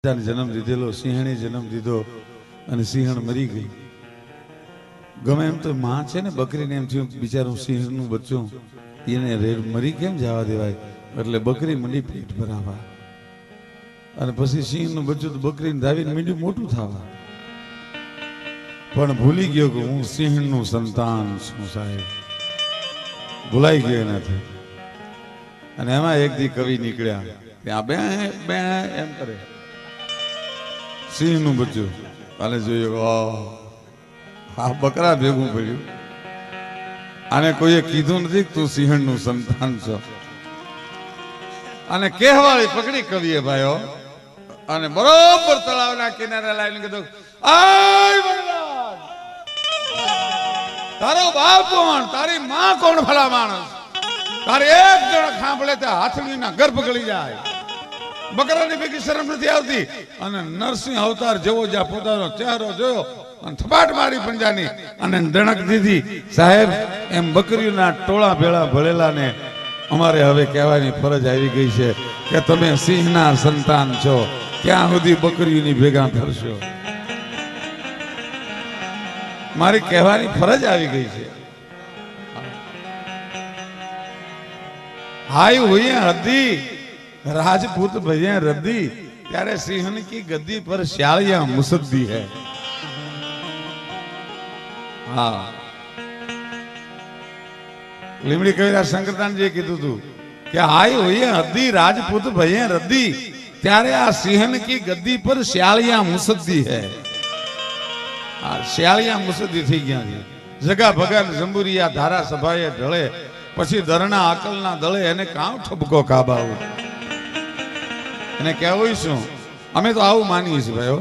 જન્મ દીધેલો, સિંહણે જન્મ દીધો અને સિંહણ મરી ગઈ. ગમે એમ તો માં છે ને, બકરીને એમ થયું બિચારું સિંહણનું બચ્ચું એને મરી કેમ જવા દેવાય, એટલે બકરી મંડી પેટ ભરાવા. અને પછી સિંહનું બચ્ચું તો બકરીને ધાવીને મીંડું મોટું થવા. પણ ભૂલી ગયો કે હું સિંહણનું સંતાન છું સાહેબ, ભૂલાઈ ગયો એનાથી. અને એમાં એક દી કવિ નીકળ્યા, ત્યાં બે બે એમ કરે સિંહનું બચ્ચું, અને જોયું આ બકરા ભેગું પડ્યું. આને કોઈએ કીધું નથી તું સિંહણનું સંતાન છો. અને કહેવાળી પકડી કવિએ ભાઈઓ, અને બરોબર તળાવના કિનારે લાવીને કીધું, આય વનરાજ, તારો બાપ કોણ, તારી માં કોણ ભલા માણસ? તારે એક જણ ખાંભળે ત્યાં હાથણીના ગર્ભ ગળી જાય. બકરાની ભેગી શરમ નથી આવતી. અને નરસિંહ અવતાર જેવો જ્યાં પોતાનો ચહેરો જોયો અને થપાટ મારી પંજાની અને દણક દીધી. સાહેબ, એમ બકરીઓના ટોળા ભેળા ભળેલા ને અમારે હવે કહેવાની ફરજ આવી ગઈ છે કે તમે સિંહના સંતાન છો, ક્યાં સુધી બકરીઓની ભેગા ફરશો? મારી કહેવાની ફરજ આવી ગઈ છે. हाय हुई हद्दी राजपूत भैया रद्दी, ત્યારે સિંહણ की गद्दी पर शालिया मुसद्दी है. હા, લીમડી કવિરાજ શંકરદાનજીએ કીધું હતું કે હાય હુઈ હદ્દી રાજપૂત ભૈયા રદ્દી, ત્યારે આ સિંહણ की गद्दी पर शालिया मुसद्दी है. આ શાલિયા મુસદ્દી થઈ ગયા છે. જગા ભગા જંબુરિયા ધારા સભાએ ઢળે, પછી દરના અકલના દળે એને કામ ઠપકો કાબાવું. એને કહેવું શું? અમે તો આવું માનીએ છીએ ભાઈઓ